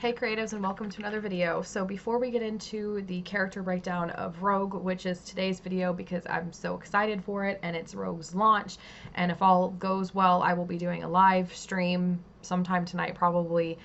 Hey creatives, and welcome to another video. So before we get into the character breakdown of Rogue, which is today's video because I'm so excited for it and it's Rogue's launch, and if all goes well I will be doing a live stream sometime tonight, probably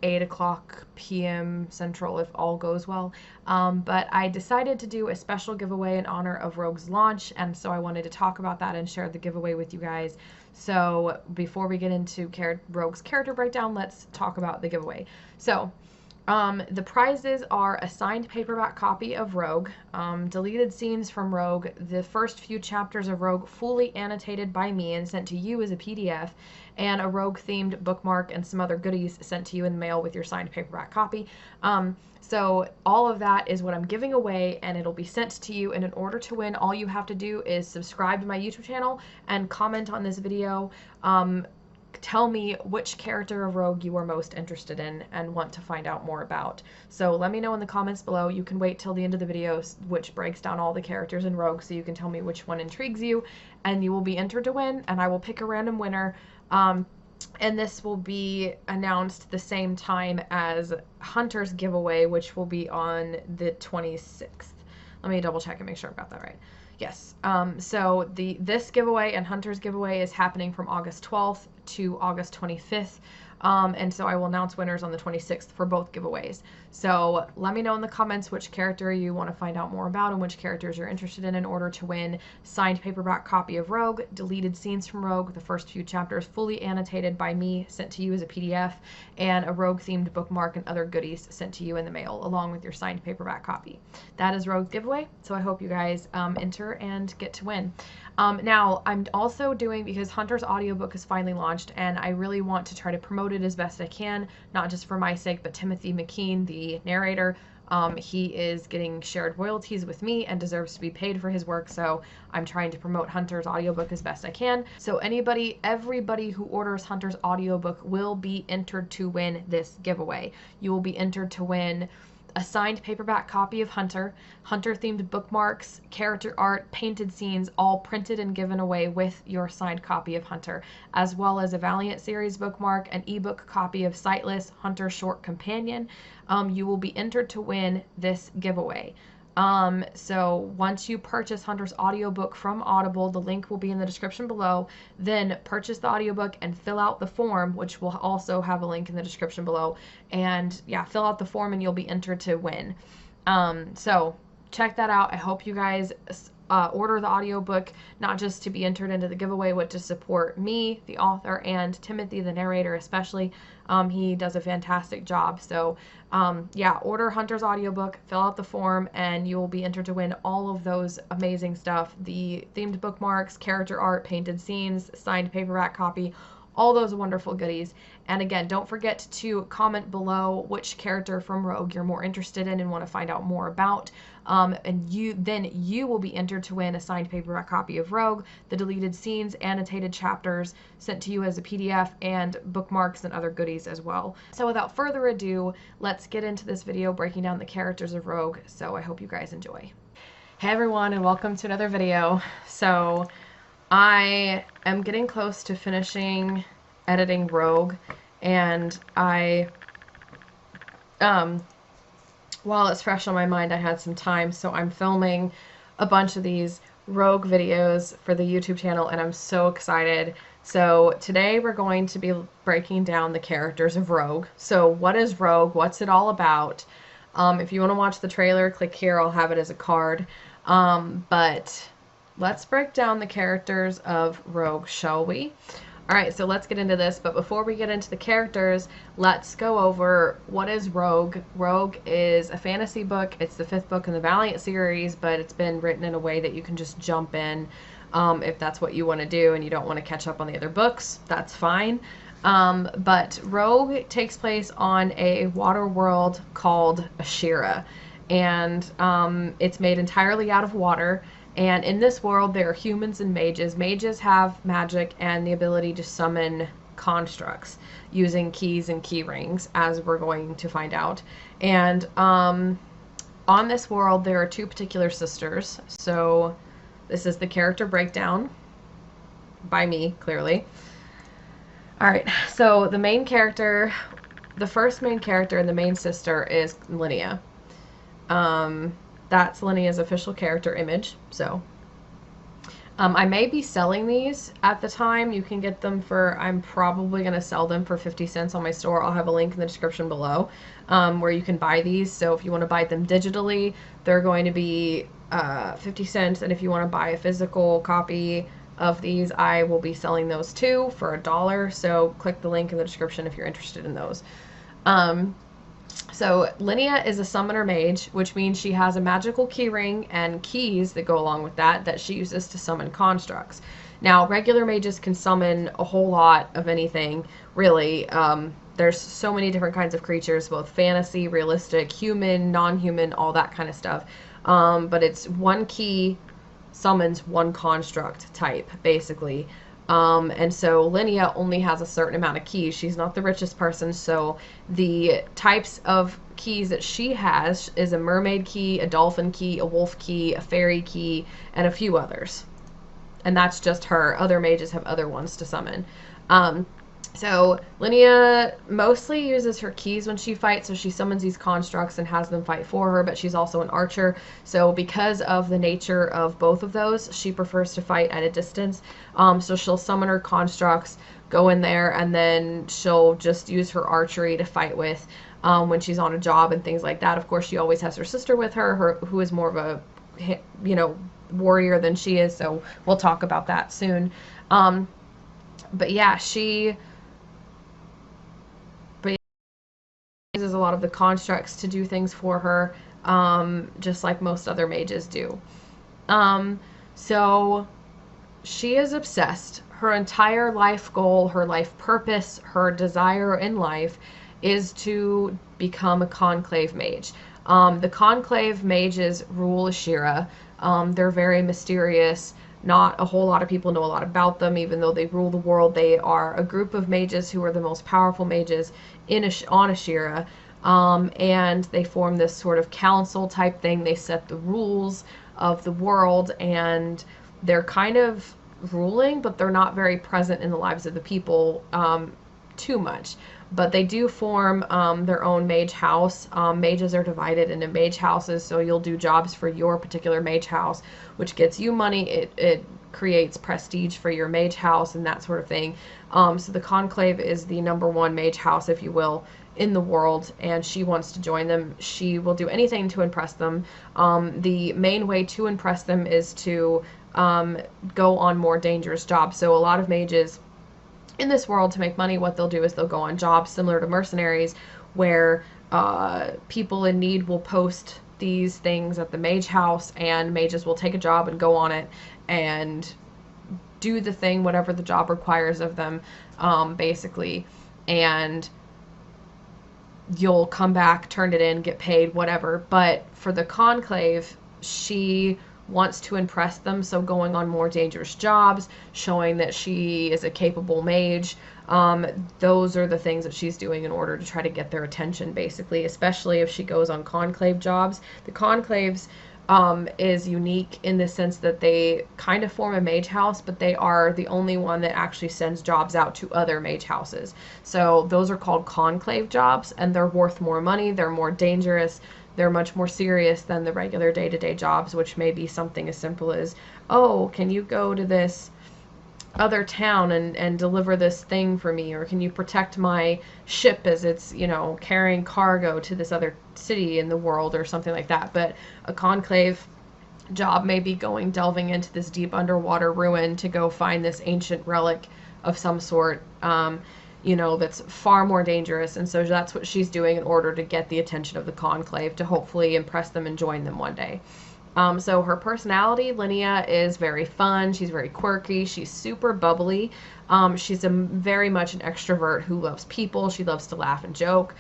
8 o'clock p.m. Central if all goes well. But I decided to do a special giveaway in honor of Rogue's launch, and so I wanted to talk about that and share the giveaway with you guys. So before we get into Rogue's character breakdown, let's talk about the giveaway. So the prizes are a signed paperback copy of Rogue, deleted scenes from Rogue, the first few chapters of Rogue fully annotated by me and sent to you as a PDF, and a Rogue-themed bookmark and some other goodies sent to you in the mail with your signed paperback copy. So all of that is what I'm giving away, and it'll be sent to you, and in order to win, all you have to do is subscribe to my YouTube channel and comment on this video. Tell me which character of Rogue you are most interested in and want to find out more about. So let me know in the comments below. You can wait till the end of the video, which breaks down all the characters in Rogue, so you can tell me which one intrigues you, and you will be entered to win, and I will pick a random winner. And this will be announced the same time as Hunter's giveaway, which will be on the 26th. Let me double check and make sure I've got that right. Yes. So this giveaway and Hunter's giveaway is happening from August 12th to August 25th. And so I will announce winners on the 26th for both giveaways. So let me know in the comments which character you want to find out more about and which characters you're interested in order to win signed paperback copy of Rogue, deleted scenes from Rogue, the first few chapters fully annotated by me, sent to you as a PDF, and a Rogue-themed bookmark and other goodies sent to you in the mail, along with your signed paperback copy. That is Rogue's giveaway, so I hope you guys enter and get to win. Now, I'm also doing, because Hunter's audiobook is finally launched, and I really want to try to promote it as best I can, not just for my sake, but Timothy McKean, the narrator, he is getting shared royalties with me and deserves to be paid for his work, so I'm trying to promote Hunter's audiobook as best I can. So everybody who orders Hunter's audiobook will be entered to win this giveaway. You will be entered to win a signed paperback copy of Hunter, Hunter-themed bookmarks, character art, painted scenes, all printed and given away with your signed copy of Hunter, as well as a Valiant Series bookmark, an ebook copy of Sightless, Hunter Short Companion. You will be entered to win this giveaway. So once you purchase Hunter's audiobook from Audible, the link will be in the description below, then purchase the audiobook and fill out the form, which will also have a link in the description below, and yeah, fill out the form and you'll be entered to win. So check that out. I hope you guys order the audiobook, not just to be entered into the giveaway, but to support me, the author, and Timothy, the narrator, especially. He does a fantastic job. So yeah, order Hunter's audiobook, fill out the form, and you will be entered to win all of those amazing stuff. The themed bookmarks, character art, painted scenes, signed paperback copy, all those wonderful goodies. And again, don't forget to comment below which character from Rogue you're more interested in and want to find out more about. And you will be entered to win a signed paperback copy of Rogue, the deleted scenes, annotated chapters sent to you as a PDF, and bookmarks and other goodies as well. So without further ado, let's get into this video breaking down the characters of Rogue. So I hope you guys enjoy. Hey everyone, and welcome to another video. So I am getting close to finishing editing Rogue, and while it's fresh on my mind, I had some time, so I'm filming a bunch of these Rogue videos for the YouTube channel, and I'm so excited. So today we're going to be breaking down the characters of Rogue. So what is Rogue? What's it all about? If you want to watch the trailer, click here. I'll have it as a card. But let's break down the characters of Rogue, shall we? Alright, so let's get into this, but before we get into the characters, let's go over what is Rogue. Rogue is a fantasy book. It's the 5th book in the Valiant series, but it's been written in a way that you can just jump in if that's what you want to do and you don't want to catch up on the other books. That's fine. But Rogue takes place on a water world called Ashira, and it's made entirely out of water. And in this world, there are humans and mages. Mages have magic and the ability to summon constructs using keys and key rings, as we're going to find out. And on this world, there are 2 particular sisters. So this is the character breakdown by me, clearly. Alright, so the main character the first main character and the main sister is Linnea. That's Linnea's official character image. So I may be selling these at the time. You can get them for, I'm probably going to sell them for 50 cents on my store. I'll have a link in the description below where you can buy these. So if you want to buy them digitally, they're going to be 50 cents. And if you want to buy a physical copy of these, I will be selling those too for $1. So click the link in the description if you're interested in those. So Linnea is a summoner mage, which means she has a magical keyring and keys that go along with that she uses to summon constructs. Now, regular mages can summon a whole lot of anything, really. There's so many different kinds of creatures, both fantasy, realistic, human, non-human, all that kind of stuff. But it's one key summons one construct type, basically. And so Linnea only has a certain amount of keys. She's not the richest person, so the types of keys that she has is a mermaid key, a dolphin key, a wolf key, a fairy key, and a few others. And that's just her. Other mages have other ones to summon. So Linnea mostly uses her keys when she fights, so she summons these constructs and has them fight for her, but she's also an archer. So because of the nature of both of those, she prefers to fight at a distance. So she'll summon her constructs, go in there, and then she'll just use her archery to fight with when she's on a job and things like that. Of course, she always has her sister with her who is more of a, you know, warrior than she is, so we'll talk about that soon. But yeah, she uses a lot of the constructs to do things for her, just like most other mages do. So she is obsessed. Her entire life goal, her life purpose, her desire in life is to become a conclave mage. The conclave mages rule Ashira. They're very mysterious. Not a whole lot of people know a lot about them, even though they rule the world. They are a group of mages who are the most powerful mages on Ashira, and they form this sort of council type thing. They set the rules of the world, and they're kind of ruling, but they're not very present in the lives of the people too much. But they do form their own mage house. Mages are divided into mage houses, so you'll do jobs for your particular mage house, which gets you money. It creates prestige for your mage house and that sort of thing. So the Conclave is the #1 mage house, if you will, in the world, and she wants to join them. She will do anything to impress them. The main way to impress them is to go on more dangerous jobs. So a lot of mages in this world, to make money, what they'll do is they'll go on jobs similar to mercenaries, where people in need will post these things at the mage house, and mages will take a job and go on it and do the thing, whatever the job requires of them, basically, and you'll come back, turn it in, get paid, whatever. But for the Conclave, she wants to impress them, so going on more dangerous jobs, showing that she is a capable mage, those are the things that she's doing in order to try to get their attention, basically, especially if she goes on Conclave jobs. The Conclaves is unique in the sense that they kind of form a mage house, but they are the only one that actually sends jobs out to other mage houses. So those are called Conclave jobs, and they're worth more money, they're more dangerous, they're much more serious than the regular day-to-day jobs, which may be something as simple as, oh, can you go to this other town and deliver this thing for me, or can you protect my ship as it's, you know, carrying cargo to this other city in the world, or something like that. But a Conclave job may be delving into this deep underwater ruin to go find this ancient relic of some sort, you know, that's far more dangerous. And so that's what she's doing in order to get the attention of the Conclave, to hopefully impress them and join them one day. So her personality, Linnea, is very fun. She's very quirky. She's super bubbly. She's very much an extrovert who loves people. She loves to laugh and joke.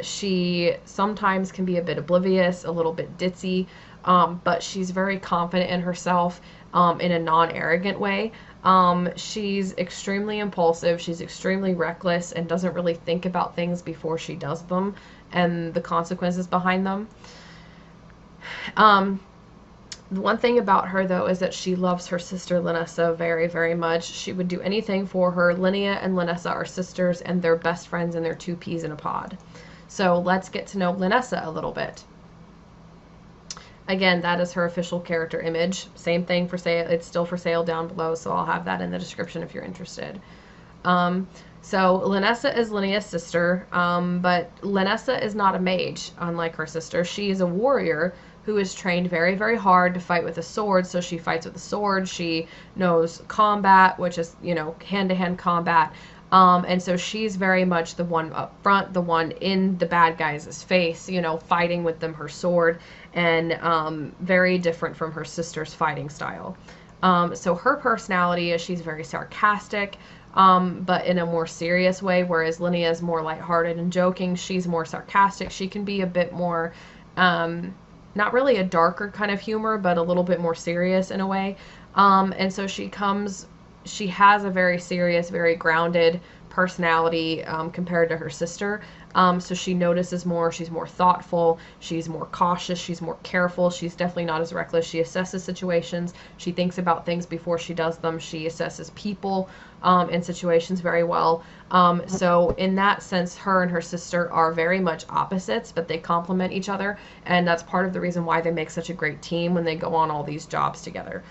She sometimes can be a bit oblivious, a little bit ditzy, but she's very confident in herself in a non-arrogant way. She's extremely impulsive. She's extremely reckless and doesn't really think about things before she does them and the consequences behind them. The one thing about her, though, is that she loves her sister Linessa very, very much. She would do anything for her. Linnea and Linessa are sisters, and they're best friends, and they're two peas in a pod. So let's get to know Linessa a little bit. Again, that is her official character image. Same thing for sale. It's still for sale down below, so I'll have that in the description if you're interested. So Linessa is Linnea's sister, but Linessa is not a mage, unlike her sister. She is a warrior who is trained very, very hard to fight with a sword, so she fights with a sword. She knows combat, which is, you know, hand-to-hand combat. And so she's very much the one up front, the one in the bad guys' face, you know, fighting with them, her sword, and very different from her sister's fighting style. So her personality is she's very sarcastic, but in a more serious way, whereas Linnea is more lighthearted and joking. She's more sarcastic. She can be a bit more, not really a darker kind of humor, but a little bit more serious in a way. And so she has a very serious, very grounded personality compared to her sister. So she notices more, she's more thoughtful, she's more cautious, she's more careful, she's definitely not as reckless. She assesses situations, she thinks about things before she does them, she assesses people and situations very well. So in that sense, her and her sister are very much opposites, but they complement each other, and that's part of the reason why they make such a great team when they go on all these jobs together.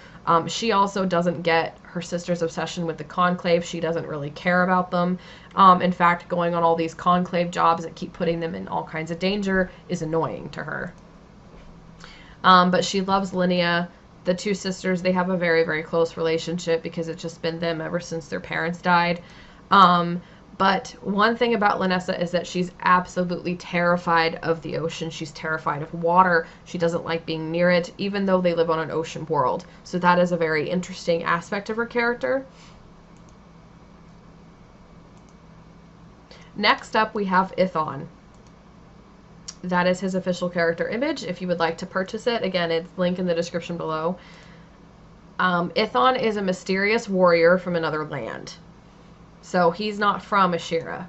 She also doesn't get her sister's obsession with the conclave. She doesn't really care about them. In fact, going on all these conclave jobs that keep putting them in all kinds of danger is annoying to her. But she loves Linnea. The two sisters, they have a very, very close relationship because it's just been them ever since their parents died. But one thing about Linessa is that she's absolutely terrified of the ocean. She's terrified of water. She doesn't like being near it, even though they live on an ocean world. So that is a very interesting aspect of her character. Next up, we have Ithon. That is his official character image. If you would like to purchase it, again, it's linked in the description below. Ithon is a mysterious warrior from another land. So he's not from Ashira.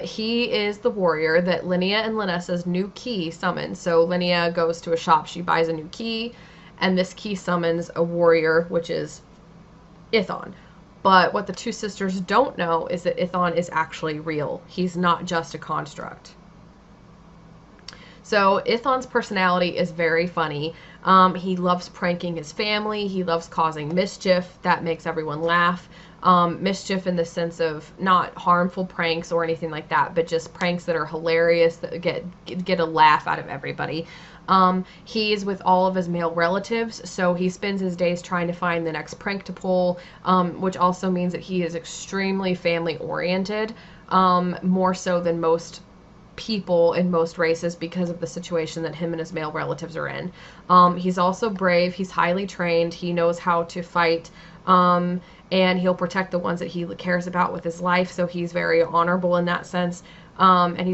He is the warrior that Linnea and Linessa's new key summons. So Linnea goes to a shop, she buys a new key, and this key summons a warrior, which is Ithon. But what the two sisters don't know is that Ithon is actually real. He's not just a construct. So Ithon's personality is very funny. He loves pranking his family. He loves causing mischief. That makes everyone laugh. Mischief in the sense of not harmful pranks or anything like that, but just pranks that are hilarious, that get a laugh out of everybody. He is with all of his male relatives, so he spends his days trying to find the next prank to pull, which also means that he is extremely family oriented, more so than most people in most races because of the situation that him and his male relatives are in. He's also brave, he's highly trained, he knows how to fight, and he'll protect the ones that he cares about with his life, so he's very honorable in that sense. And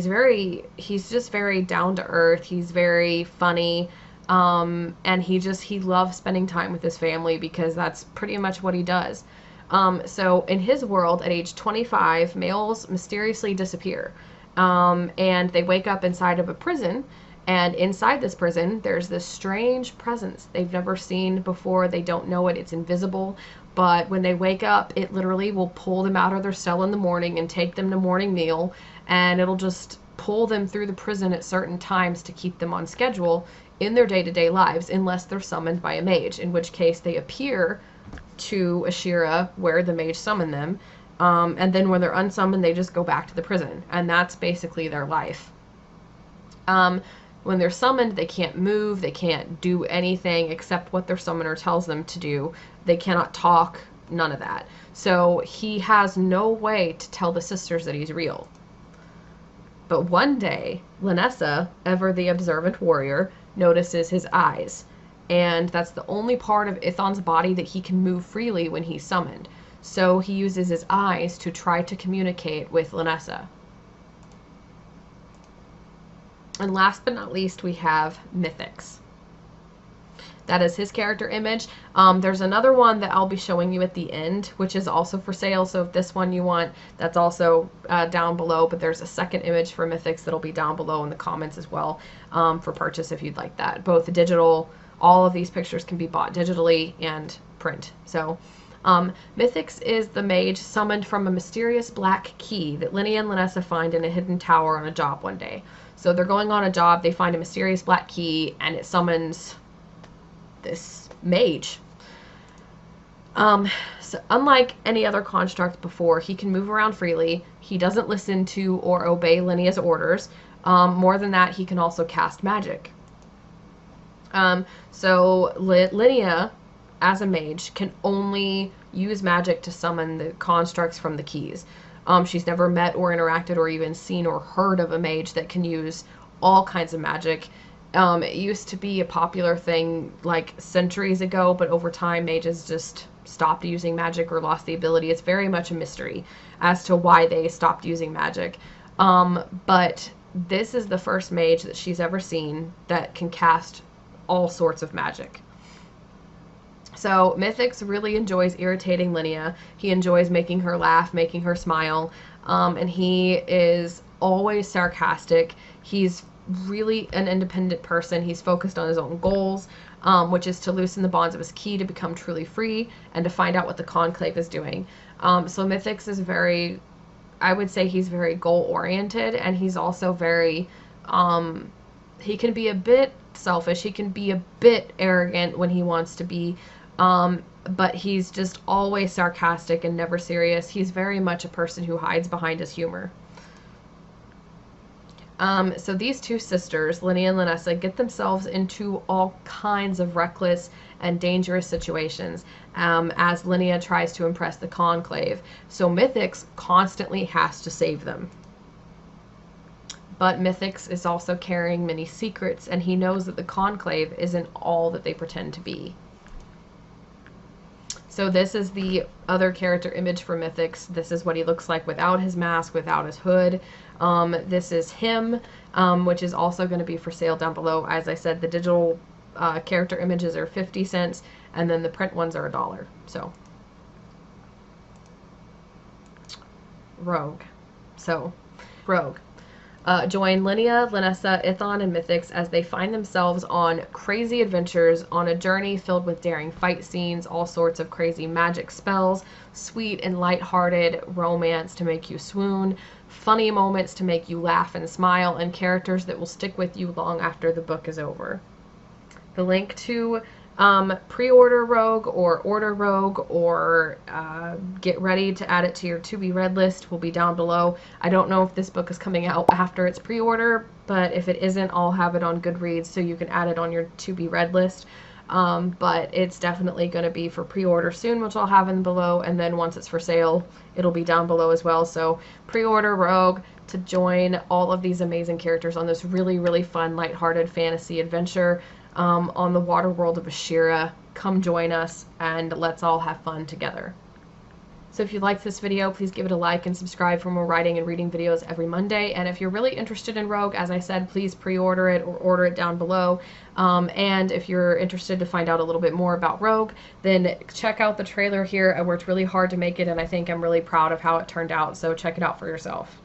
he's just very down to earth, he's very funny, and he loves spending time with his family because that's pretty much what he does. So in his world, at age 25, males mysteriously disappear. And they wake up inside of a prison, and inside this prison there's this strange presence they've never seen before. They don't know it, it's invisible, but when they wake up, it literally will pull them out of their cell in the morning and take them to morning meal, and it'll just pull them through the prison at certain times to keep them on schedule in their day-to-day lives, unless they're summoned by a mage, in which case they appear to Ashira where the mage summoned them. And then when they're unsummoned, they just go back to the prison. And that's basically their life. When they're summoned, they can't move. They can't do anything except what their summoner tells them to do. They cannot talk. None of that. So he has no way to tell the sisters that he's real. But one day, Linessa, ever the observant warrior, notices his eyes. And that's the only part of Ithon's body that he can move freely when he's summoned. So he uses his eyes to try to communicate with Linessa. And last but not least, we have Mythix. That is his character image. There's another one that I'll be showing you at the end, which is also for sale. So if this one you want, that's also down below. But there's a second image for Mythix that'll be down below in the comments as well, for purchase if you'd like that. Both digital, all of these pictures can be bought digitally and print. So Mythix is the mage summoned from a mysterious black key that Linnea and Linessa find in a hidden tower on a job one day. So they're going on a job, they find a mysterious black key, and it summons this mage. So unlike any other construct before, he can move around freely. He doesn't listen to or obey Linnea's orders. More than that, he can also cast magic. So Linnea, as a mage, can only use magic to summon the constructs from the keys. She's never met or interacted or even seen or heard of a mage that can use all kinds of magic. It used to be a popular thing like centuries ago, but over time mages just stopped using magic or lost the ability. It's very much a mystery as to why they stopped using magic. But this is the first mage that she's ever seen that can cast all sorts of magic. So Mythix really enjoys irritating Linnea. He enjoys making her laugh, making her smile, and he is always sarcastic. He's really an independent person. He's focused on his own goals, which is to loosen the bonds of his key to become truly free and to find out what the conclave is doing. So Mythix is very, I would say he's very goal-oriented, and he's also very, he can be a bit selfish. He can be a bit arrogant when he wants to be, but he's just always sarcastic and never serious. He's very much a person who hides behind his humor. So these two sisters, Linnea and Linessa, get themselves into all kinds of reckless and dangerous situations as Linnea tries to impress the conclave. So Mythix constantly has to save them. But Mythix is also carrying many secrets, and he knows that the conclave isn't all that they pretend to be. So this is the other character image for Mythix. This is what he looks like without his mask, without his hood. This is him, which is also going to be for sale down below. As I said, the digital character images are 50 cents, and then the print ones are $1. So, Rogue. So, Rogue. Join Linnea, Linessa, Ithon, and Mythix as they find themselves on crazy adventures on a journey filled with daring fight scenes, all sorts of crazy magic spells, sweet and lighthearted romance to make you swoon, funny moments to make you laugh and smile, and characters that will stick with you long after the book is over. The link to pre-order Rogue or order Rogue or get ready to add it to your to-be-read list will be down below. I don't know if this book is coming out after its pre-order, but if it isn't, I'll have it on Goodreads so you can add it on your to-be-read list. But it's definitely going to be for pre-order soon, which I'll have in below, and then once it's for sale, it'll be down below as well. So pre-order Rogue to join all of these amazing characters on this really, really fun, lighthearted fantasy adventure on the water world of Ashira. Come join us and let's all have fun together. So if you liked this video, please give it a like and subscribe for more writing and reading videos every Monday. And if you're really interested in Rogue, as I said, please pre-order it or order it down below. And if you're interested to find out a little bit more about Rogue, then check out the trailer here. I worked really hard to make it, and I think I'm really proud of how it turned out. So check it out for yourself.